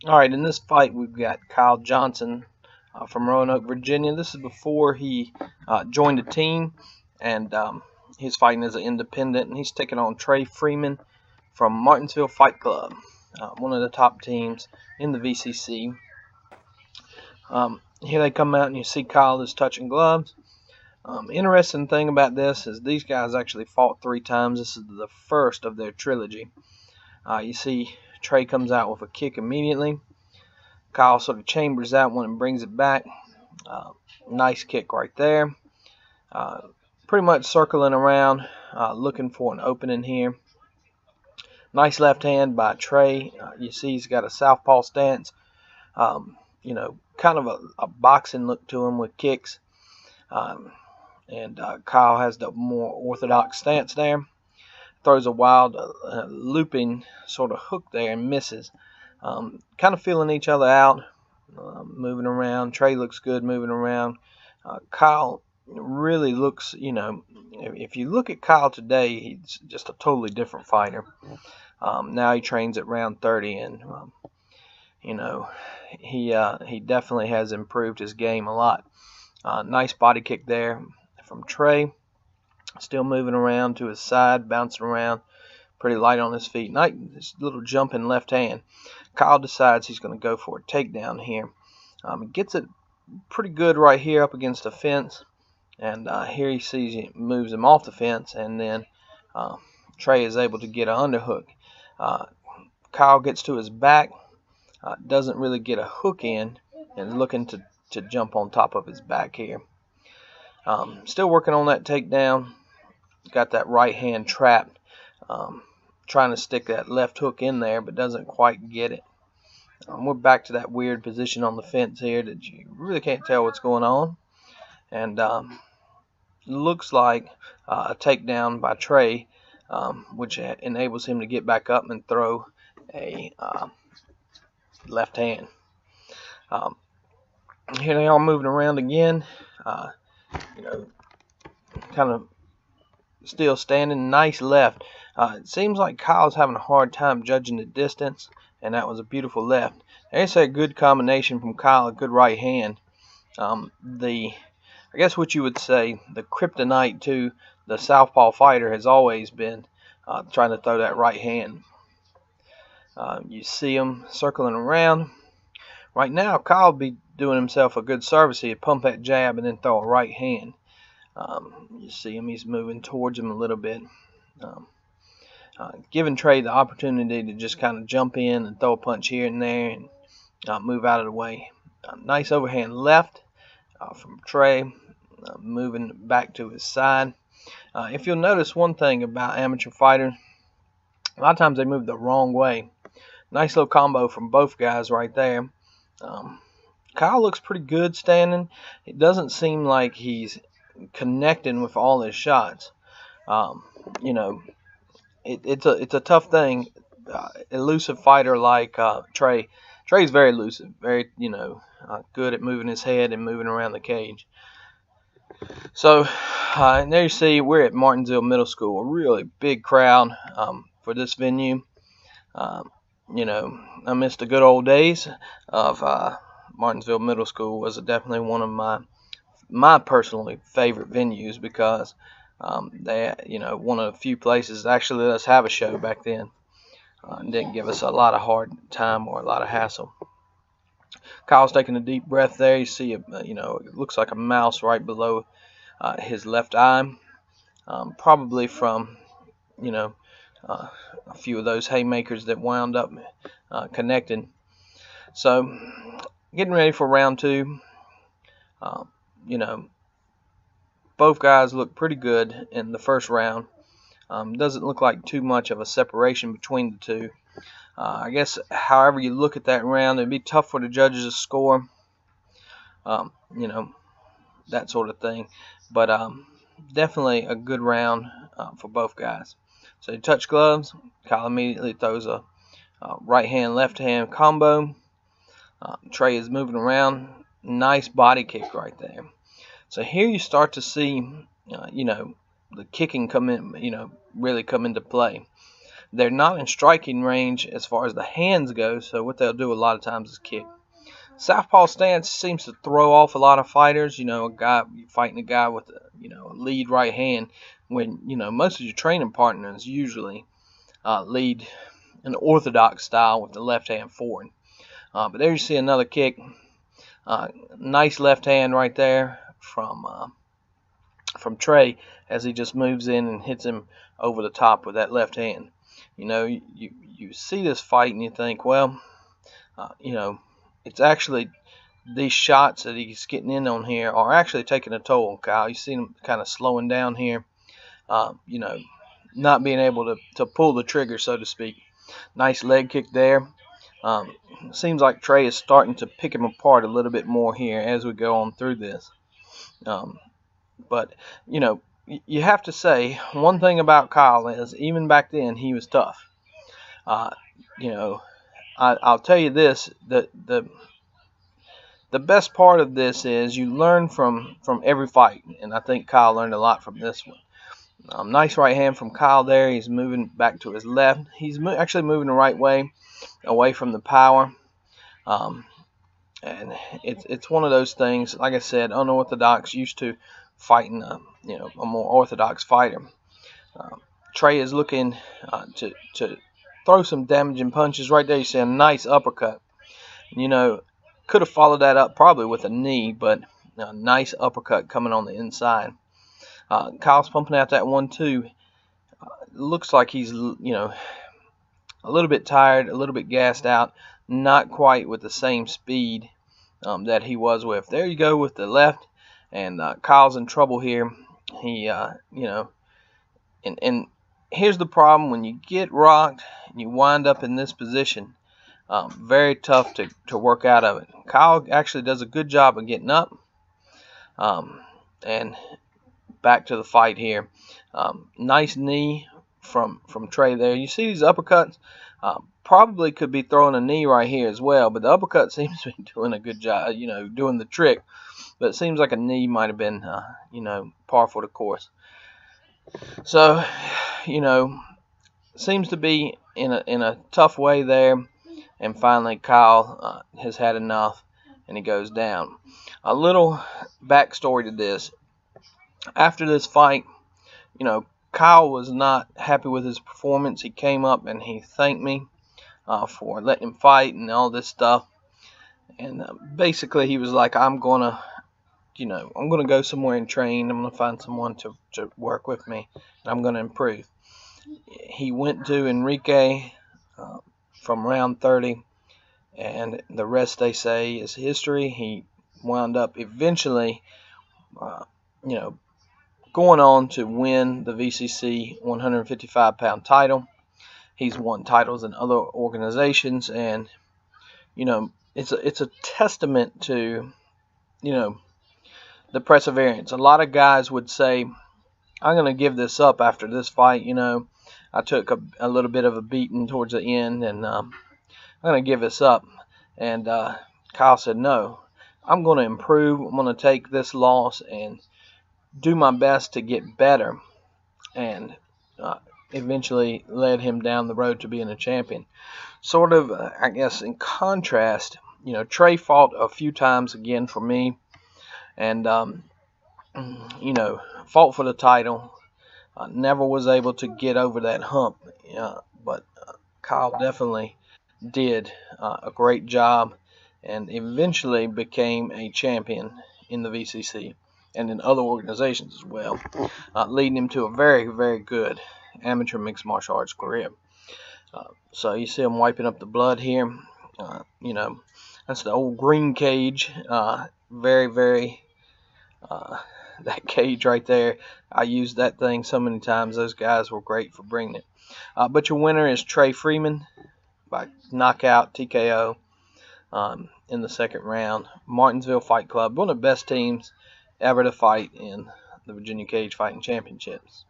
All right, in this fight, we've got Kyle Johnson from Roanoke, Virginia. This is before he joined the team, and he's fighting as an independent, and he's taking on Trey Freeman from Martinsville Fight Club, one of the top teams in the VCC. Here they come out, and you see Kyle is touching gloves. Interesting thing about this is these guys actually fought 3 times. This is the first of their trilogy. You see Trey comes out with a kick immediately. Kyle sort of chambers that one and brings it back. Nice kick right there. Pretty much circling around, looking for an opening here. Nice left hand by Trey. You see he's got a southpaw stance. Kind of a boxing look to him with kicks. And Kyle has the more orthodox stance there. Throws a wild looping sort of hook there and misses. Kind of feeling each other out, moving around. Trey looks good moving around. Kyle really looks, if you look at Kyle today, he's just a totally different fighter. Now he trains at round 30, and he definitely has improved his game a lot. Nice body kick there from Trey. Still moving around to his side, bouncing around, pretty light on his feet. Nice little jumping left hand. Kyle decides he's going to go for a takedown here. He gets it pretty good right here up against the fence, and here he sees it moves him off the fence, and then Trey is able to get an underhook. Kyle gets to his back, doesn't really get a hook in, and is looking to jump on top of his back here. Still working on that takedown. Got that right hand trapped. Trying to stick that left hook in there, but doesn't quite get it. We're back to that weird position on the fence here that you really can't tell what's going on. And looks like a takedown by Trey, which enables him to get back up and throw a left hand. Here they are moving around again. Kind of still standing. Nice left. It seems like Kyle's having a hard time judging the distance, and that was a beautiful left. There's a good combination from Kyle, a good right hand. I guess what you would say, the kryptonite to the southpaw fighter has always been trying to throw that right hand. You see him circling around. Right now, Kyle would be doing himself a good service. He'd pump that jab and then throw a right hand. You see him, he's moving towards him a little bit. Giving Trey the opportunity to just kind of jump in and throw a punch here and there and move out of the way. Nice overhand left from Trey, moving back to his side. If you'll notice one thing about amateur fighters, a lot of times they move the wrong way. Nice little combo from both guys right there. Kyle looks pretty good standing. It doesn't seem like he's connecting with all his shots. It's a tough thing. Elusive fighter like Trey. Trey's very elusive, very good at moving his head and moving around the cage. So and there you see we're at Martinsville Middle School, a really big crowd for this venue. I missed the good old days of Martinsville Middle School. Was definitely one of my personally favorite venues because they, one of the few places that actually let us have a show back then. Didn't give us a lot of hard time or a lot of hassle. Kyle's taking a deep breath there. You see, it looks like a mouse right below his left eye, probably from, a few of those haymakers that wound up connecting. So, getting ready for round 2. Both guys look pretty good in the first round. Doesn't look like too much of a separation between the two. I guess however you look at that round, it'd be tough for the judges to score. That sort of thing. But definitely a good round for both guys. So they touch gloves. Kyle immediately throws a right hand, left hand combo. Trey is moving around. Nice body kick right there. So here you start to see, the kicking come in, really come into play. they're not in striking range as far as the hands go, so what they'll do a lot of times is kick. Southpaw stance seems to throw off a lot of fighters. A guy fighting a guy with a lead right hand, when most of your training partners usually lead an orthodox style with the left hand forward. But there you see another kick. Nice left hand right there from Trey, as he just moves in and hits him over the top with that left hand. You see this fight and you think, well, it's actually these shots that he's getting in on here are actually taking a toll on Kyle. You see him kind of slowing down here, not being able to pull the trigger, so to speak. Nice leg kick there. Seems like Trey is starting to pick him apart a little bit more here as we go on through this. But you have to say one thing about Kyle is, even back then, he was tough. I'll tell you this, the best part of this is you learn from every fight, and I think Kyle learned a lot from this one. Nice right hand from Kyle there. He's moving back to his left. He's actually moving the right way, away from the power. And it's one of those things, like I said, unorthodox, used to fighting a more orthodox fighter. Trey is looking to throw some damaging punches. Right there you see a nice uppercut. Could have followed that up probably with a knee, but a nice uppercut coming on the inside. Kyle's pumping out that 1-2. Looks like he's a little bit tired, a little bit gassed out, not quite with the same speed that he was with. There you go with the left, and Kyle's in trouble here. He and here's the problem: when you get rocked and you wind up in this position, very tough to work out of it. Kyle actually does a good job of getting up. And back to the fight here. Nice knee from Trey there. You see these uppercuts? Probably could be throwing a knee right here as well, but the uppercut seems to be doing a good job, doing the trick. But it seems like a knee might have been, par for the course. So, seems to be in a tough way there. And finally, Kyle has had enough, and he goes down. A little backstory to this. After this fight, Kyle was not happy with his performance. He came up and he thanked me for letting him fight and all this stuff. And basically, he was like, I'm gonna go somewhere and train. I'm gonna find someone to work with me, and I'm gonna improve. He went to Enrique from round 30, and the rest, they say, is history. He wound up eventually, going on to win the VCC 155-pound title. He's won titles in other organizations, and it's a testament to the perseverance. A lot of guys would say, I'm going to give this up after this fight. I took a little bit of a beating towards the end, and I'm going to give this up. And Kyle said, no, I'm going to improve. I'm going to take this loss and do my best to get better, and eventually led him down the road to being a champion. Sort of, I guess, in contrast, Trey fought a few times again for me, and fought for the title. Never was able to get over that hump, but Kyle definitely did a great job, and eventually became a champion in the VCC and in other organizations as well, leading him to a very, very good amateur mixed martial arts career. So you see him wiping up the blood here. That's the old green cage. Very, very, that cage right there. I used that thing so many times. Those guys were great for bringing it. But your winner is Trey Freeman by knockout, TKO, in the second round. Martinsville Fight Club, one of the best teams ever to fight in the Virginia Cage Fighting Championships.